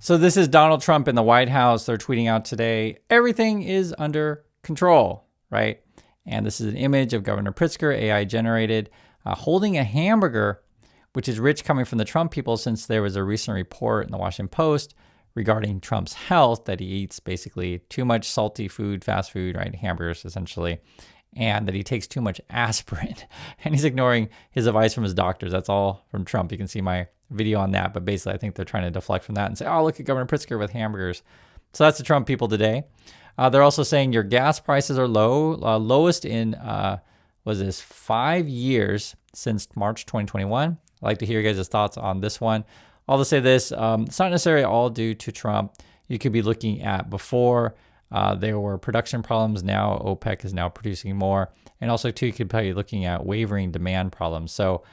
So this is Donald Trump in the White House. They're tweeting out today, everything is under control, right? And this is an image of Governor Pritzker, AI generated, holding a hamburger, which is rich coming from the Trump people, since there was a recent report in the Washington Post regarding Trump's health, that he eats basically too much salty food, fast food, right? Hamburgers essentially, and that he takes too much aspirin, and he's ignoring his advice from his doctors. That's all from Trump. You can see my video on that, but basically I think they're trying to deflect from that and say, oh, look at Governor Pritzker with hamburgers. So that's the Trump people today. They're also saying your gas prices are lowest in, 5 years since March 2021. I'd like to hear your guys' thoughts on this one. I'll just say this, it's not necessarily all due to Trump. You could be looking at before there were production problems. Now OPEC is now producing more. And also too, you could probably be looking at wavering demand problems. So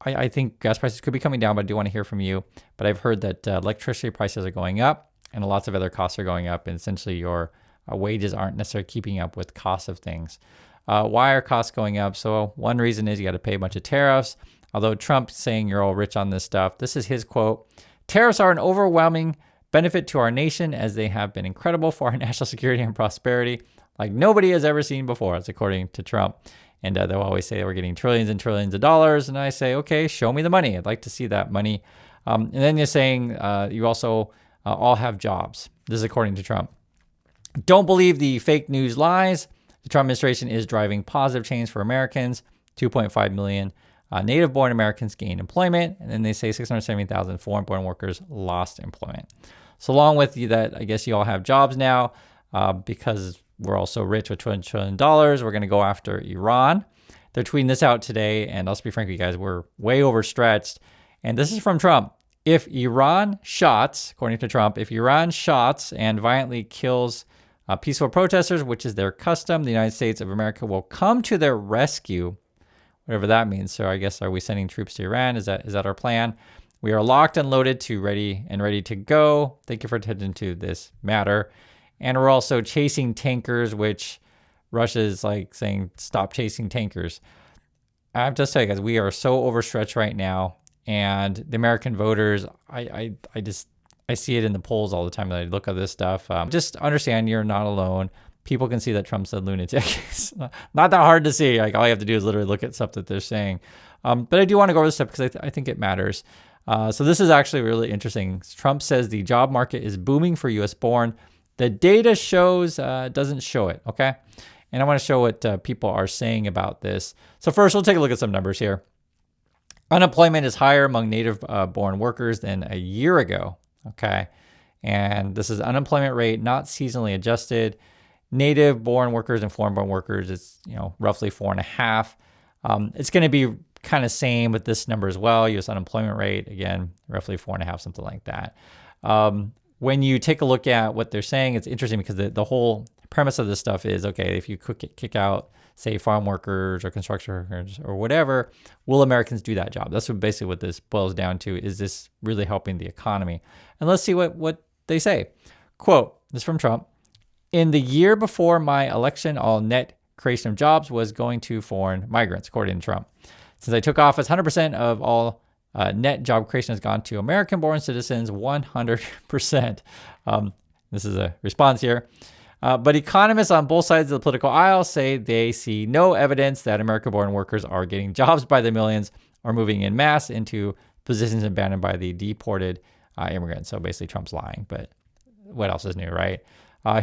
I think gas prices could be coming down, but I do want to hear from you. But I've heard that electricity prices are going up and lots of other costs are going up. And essentially your wages aren't necessarily keeping up with costs of things. Why are costs going up? So one reason is you got to pay a bunch of tariffs. Although Trump's saying you're all rich on this stuff, this is his quote: "Tariffs are an overwhelming benefit to our nation, as they have been incredible for our national security and prosperity, like nobody has ever seen before." That's according to Trump. And they'll always say we're getting trillions and trillions of dollars. And I say, okay, show me the money. I'd like to see that money. And then you're saying you also all have jobs. This is according to Trump. "Don't believe the fake news lies. The Trump administration is driving positive change for Americans. 2.5 million native-born Americans gained employment." And then they say 670,000 foreign-born workers lost employment. So along with that, I guess you all have jobs now because we're all so rich with $200 trillion. We're going to go after Iran. They're tweeting this out today. And I'll be frank with you guys, we're way overstretched. And this is from Trump. "If Iran shots," according to Trump, "if Iran shots and violently kills peaceful protesters, which is their custom, the United States of America will come to their rescue," whatever that means. So I guess, are we sending troops to Iran? Is that our plan? "We are locked and loaded to ready to go. Thank you for attending to this matter. And we're also chasing tankers," which Russia is like saying, stop chasing tankers. I have to tell you guys, we are so overstretched right now. And the American voters, I see it in the polls all the time that I look at this stuff. Just understand you're not alone. People can see that Trump's a lunatic. It's not that hard to see. Like, all you have to do is literally look at stuff that they're saying. But I do want to go over this stuff because I think it matters. So this is actually really interesting. Trump says the job market is booming for U.S. born. The data shows doesn't show it, okay? And I want to show what people are saying about this. So first, we'll take a look at some numbers here. Unemployment is higher among native-born workers than a year ago, okay? And this is unemployment rate, not seasonally adjusted. Native-born workers and foreign-born workers, it's roughly 4.5. It's going to be kind of same with this number as well. U.S. unemployment rate, again, roughly 4.5, something like that. When you take a look at what they're saying, it's interesting because the whole premise of this stuff is, okay, if you kick out, say, farm workers or construction workers or whatever, will Americans do that job? That's basically what this boils down to. Is this really helping the economy? And let's see what they say. Quote, this is from Trump: "In the year before my election, all net creation of jobs was going to foreign migrants," according to Trump. "Since I took office, 100% of all net job creation has gone to American-born citizens, 100%. This is a response here. But economists on both sides of the political aisle say they see no evidence that American-born workers are getting jobs by the millions or moving in mass into positions abandoned by the deported immigrants." So basically Trump's lying, but what else is new, right?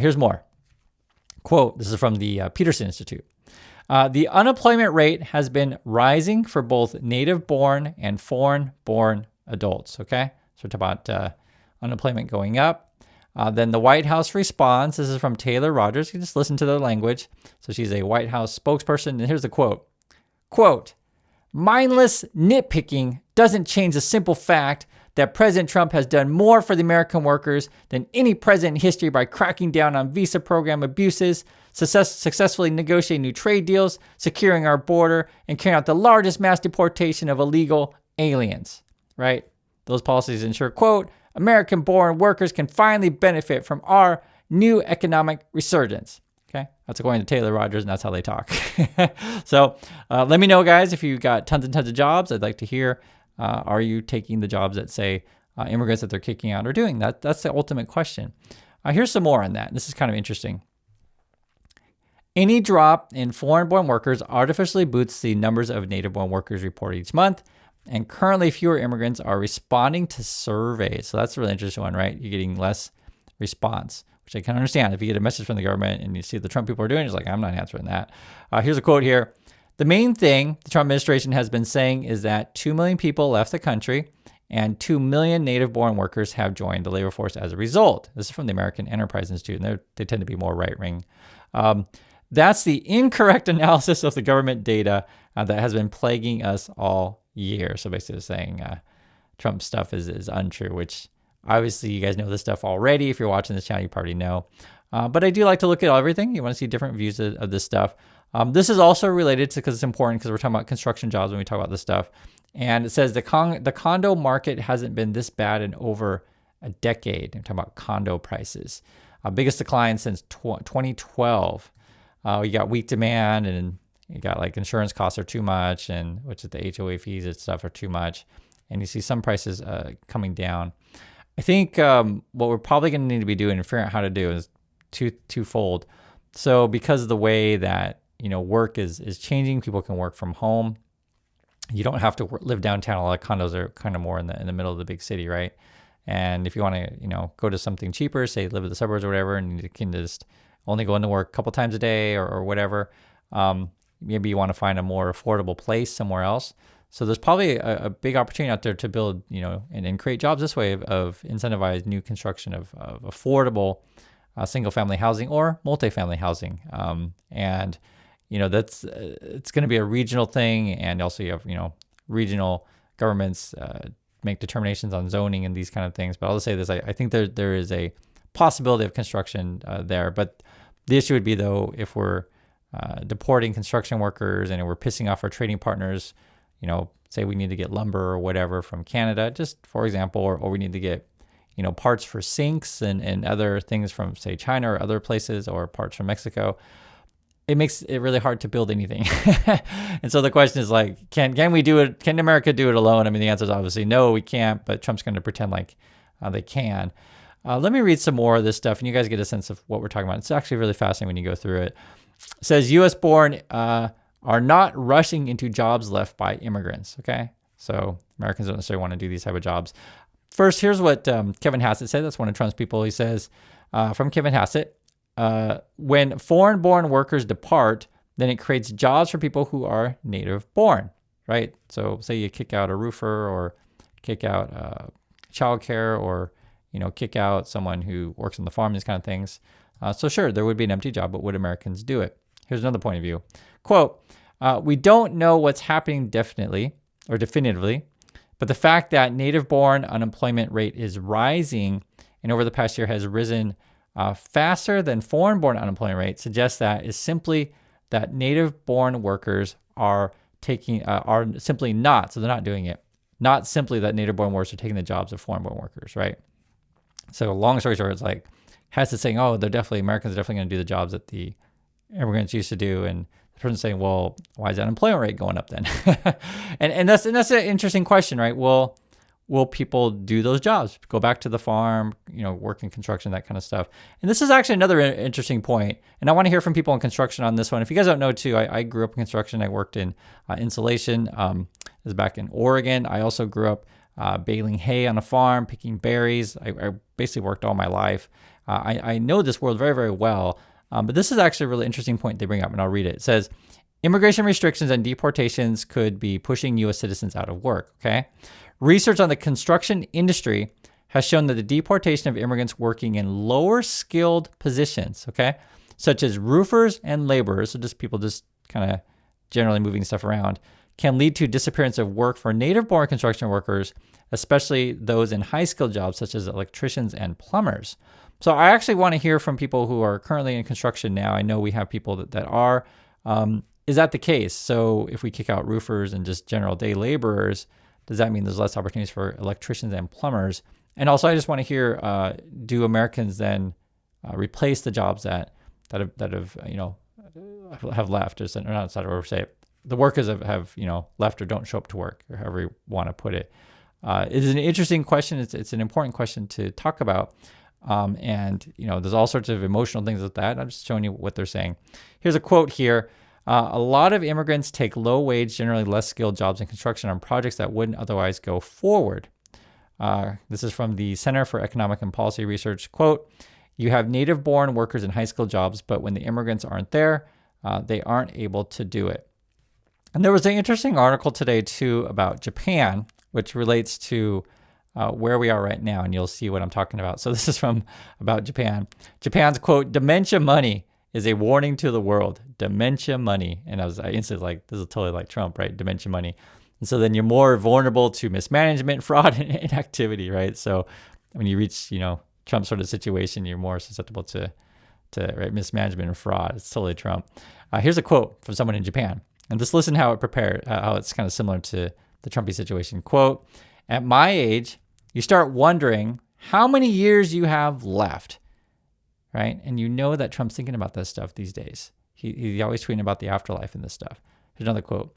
Here's more. Quote, this is from the Peterson Institute. "The unemployment rate has been rising for both native-born and foreign-born adults." Okay, so talk about unemployment going up. Then the White House responds. This is from Taylor Rogers. You can just listen to the language. So she's a White House spokesperson. And here's the quote. Quote, "Mindless nitpicking doesn't change the simple fact that President Trump has done more for the American workers than any president in history by cracking down on visa program abuses, successfully negotiating new trade deals, securing our border, and carrying out the largest mass deportation of illegal aliens," right? Those policies ensure, quote, "American-born workers can finally benefit from our new economic resurgence." Okay, that's according to Taylor Rogers, and that's how they talk. So let me know, guys, if you got tons and tons of jobs. I'd like to hear, are you taking the jobs that say immigrants that they're kicking out are doing? That's the ultimate question. Here's some more on that. This is kind of interesting. Any drop in foreign-born workers artificially boosts the numbers of native-born workers reported each month, and currently fewer immigrants are responding to surveys. So that's a really interesting one, right? You're getting less response, which I can understand. If you get a message from the government and you see what the Trump people are doing, it's like, I'm not answering that. Here's a quote here. The main thing the Trump administration has been saying is that 2 million people left the country and 2 million native-born workers have joined the labor force as a result. This is from the American Enterprise Institute, and they tend to be more right-wing. That's the incorrect analysis of the government data that has been plaguing us all year. So basically saying Trump stuff is untrue, which obviously you guys know this stuff already. If you're watching this channel, you probably know. But I do like to look at everything. You want to see different views of this stuff. This is also related to, because it's important, because we're talking about construction jobs when we talk about this stuff. And it says the condo market hasn't been this bad in over a decade. I'm talking about condo prices. Biggest decline since 2012. You got weak demand, and you got like insurance costs are too much, and which is the HOA fees and stuff are too much. And you see some prices coming down. I think what we're probably going to need to be doing and figuring out how to do is twofold. So because of the way that work is changing, people can work from home. You don't have to live downtown. A lot of condos are kind of more in the middle of the big city, right? And if you want to go to something cheaper, say live in the suburbs or whatever, and you can just only go into work a couple times a day or whatever, maybe you want to find a more affordable place somewhere else. So there's probably a big opportunity out there to build, and create jobs this way of incentivize new construction of affordable single-family housing or multifamily housing. And that's it's going to be a regional thing, and also you have regional governments make determinations on zoning and these kind of things. But I'll just say this: I think there is a possibility of construction there. But the issue would be, though, if we're deporting construction workers and we're pissing off our trading partners, say we need to get lumber or whatever from Canada, just for example, or we need to get, parts for sinks and other things from, say, China or other places, or parts from Mexico. It makes it really hard to build anything. And so the question is like, can we do it? Can America do it alone? I mean, the answer is obviously no, we can't, but Trump's going to pretend like they can. Let me read some more of this stuff, and you guys get a sense of what we're talking about. It's actually really fascinating when you go through it. It says U.S.-born are not rushing into jobs left by immigrants, okay? So Americans don't necessarily want to do these type of jobs. First, here's what Kevin Hassett said. That's one of Trump's people. He says, from Kevin Hassett, when foreign-born workers depart, then it creates jobs for people who are native-born, right? So say you kick out a roofer, or kick out childcare, or kick out someone who works on the farm, these kind of things. So sure, there would be an empty job, but would Americans do it? Here's another point of view. Quote, we don't know what's happening definitively, but the fact that native-born unemployment rate is rising and over the past year has risen faster than foreign-born unemployment rate suggests that is simply that native-born workers are simply not, so they're not doing it, not simply that native-born workers are taking the jobs of foreign-born workers, right? So long story short, it's like Hess saying, Americans are definitely going to do the jobs that the immigrants used to do, and the person's saying, well, why is that unemployment rate going up then? and that's an interesting question, right? Well, will people do those jobs? Go back to the farm, work in construction, that kind of stuff. And this is actually another interesting point, and I want to hear from people in construction on this one. If you guys don't know too, I grew up in construction. I worked in insulation. This is back in Oregon. I also grew up baling hay on a farm, picking berries. I basically worked all my life. I know this world very, very well. But this is actually a really interesting point they bring up, and I'll read it. It says, immigration restrictions and deportations could be pushing U.S. citizens out of work, okay? Research on the construction industry has shown that the deportation of immigrants working in lower skilled positions, okay, such as roofers and laborers, so just people just kind of generally moving stuff around, can lead to disappearance of work for native-born construction workers, especially those in high-skilled jobs such as electricians and plumbers. So I actually want to hear from people who are currently in construction now. I know we have people that are. Is that the case? So if we kick out roofers and just general day laborers, does that mean there's less opportunities for electricians and plumbers? And also, I just want to hear, do Americans then replace the jobs that have left, or say the workers have left or don't show up to work, or however you want to put it? it is an interesting question. It's an important question to talk about. And, there's all sorts of emotional things with that. I'm just showing you what they're saying. Here's a quote here. A lot of immigrants take low wage, generally less skilled jobs in construction on projects that wouldn't otherwise go forward. This is from the Center for Economic and Policy Research. Quote, you have native-born workers in high-skilled jobs, but when the immigrants aren't there, they aren't able to do it. And there was an interesting article today, too, about Japan, which relates to where we are right now, and you'll see what I'm talking about. So this is from about Japan. Japan's, quote, dementia money is a warning to the world. Dementia money. And I instantly like, this is totally like Trump, right? Dementia money. And so then you're more vulnerable to mismanagement, fraud, and inactivity, right? So when you reach, Trump sort of situation, you're more susceptible to right, mismanagement and fraud. It's totally Trump. Here's a quote from someone in Japan. And just listen how how it's kind of similar to the Trumpy situation. Quote, at my age, you start wondering how many years you have left, right? And you know that Trump's thinking about this stuff these days. He's always tweeting about the afterlife and this stuff. Here's another quote.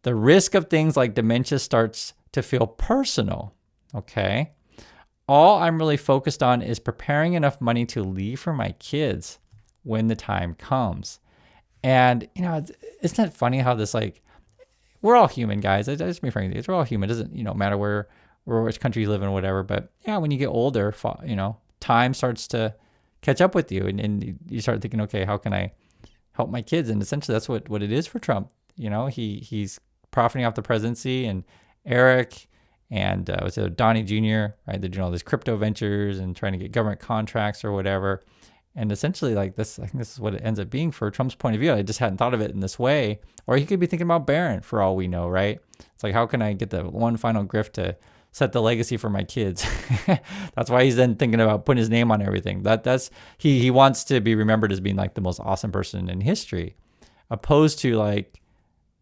The risk of things like dementia starts to feel personal, okay? All I'm really focused on is preparing enough money to leave for my kids when the time comes. And, isn't that funny how this, we're all human, guys. I just be frank with you. We're all human. It doesn't, matter where which country you live in or whatever. But, yeah, when you get older, time starts to catch up with you. And you start thinking, okay, how can I help my kids? And essentially that's what it is for Trump. He's profiting off the presidency, and Eric and Donnie Jr., right? They're doing all these crypto ventures and trying to get government contracts or whatever. And essentially, I think this is what it ends up being for Trump's point of view. I just hadn't thought of it in this way. Or he could be thinking about Barron for all we know, right? It's like, how can I get the one final grift to set the legacy for my kids? That's why he's then thinking about putting his name on everything. He wants to be remembered as being the most awesome person in history, opposed to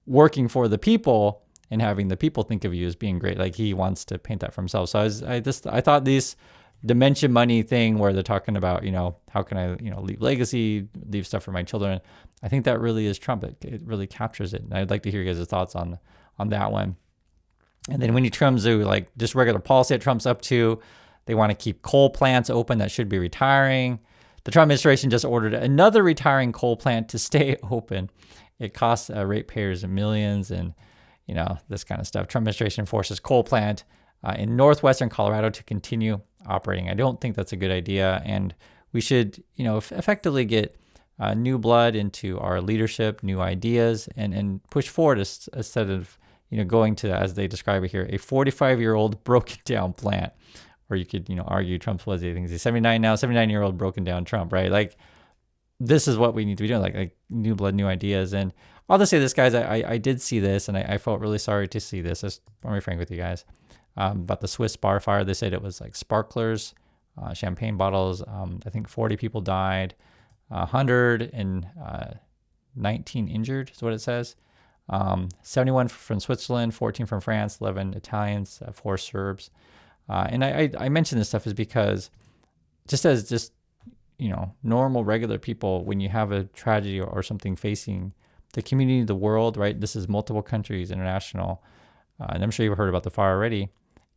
working for the people and having the people think of you as being great. He wants to paint that for himself. So I thought these dementia money thing where they're talking about, how can I, leave legacy, leave stuff for my children. I think that really is Trump. It really captures it. And I'd like to hear you guys' thoughts on that one. And then when you comes to just regular policy that Trump's up to, they want to keep coal plants open that should be retiring. The Trump administration just ordered another retiring coal plant to stay open. It costs ratepayers millions and, this kind of stuff. Trump administration forces coal plant in northwestern Colorado to continue operating. I don't think that's a good idea. And we should, effectively get new blood into our leadership, new ideas, and push forward instead of, going to, as they describe it here, a 45-year-old broken down plant. Or you could, argue Trump's was, I think he's 79 now, 79-year-old broken down Trump, right? This is what we need to be doing, like new blood, new ideas. And I'll just say this, guys, I did see this, and I felt really sorry to see this. Let me be frank with you guys. About the Swiss bar fire, they said it was sparklers, champagne bottles. I think 40 people died, 119 injured is what it says. 71 from Switzerland, 14 from France, 11 Italians, 4 Serbs. And I mention this stuff is because just normal, regular people, when you have a tragedy or something facing the community, the world, right? This is multiple countries, international. And I'm sure you've heard about the fire already.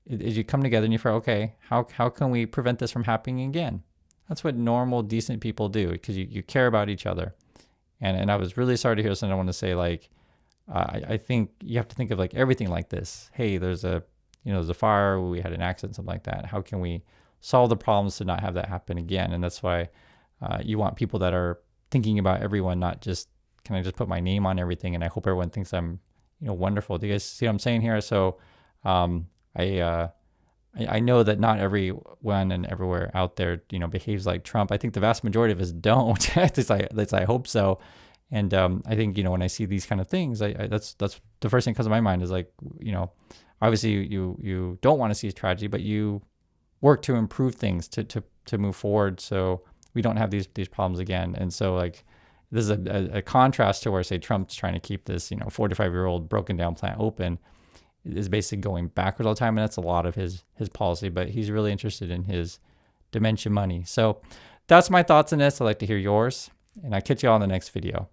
Is you come together and you figure, okay, how can we prevent this from happening again? That's what normal, decent people do, because you care about each other. And I was really sorry to hear this, and I want to say, I think you have to think of everything like this. Hey, there's a fire, we had an accident, something like that. How can we solve the problems to not have that happen again? And that's why you want people that are thinking about everyone, not just, can I just put my name on everything and I hope everyone thinks I'm, wonderful. Do you guys see what I'm saying here? So I know that not everyone and everywhere out there, behaves like Trump. I think the vast majority of us don't. At least I hope so. And I think, when I see these kind of things, that's the first thing that comes to my mind is obviously you don't want to see tragedy, but you work to improve things to move forward so we don't have these problems again. And so this is a contrast to where, say, Trump's trying to keep this 45-year-old broken down plant open, is basically going backwards all the time, and that's a lot of his policy. But he's really interested in his dementia money. So that's my thoughts on this. I'd like to hear yours, and I'll catch you all in the next video.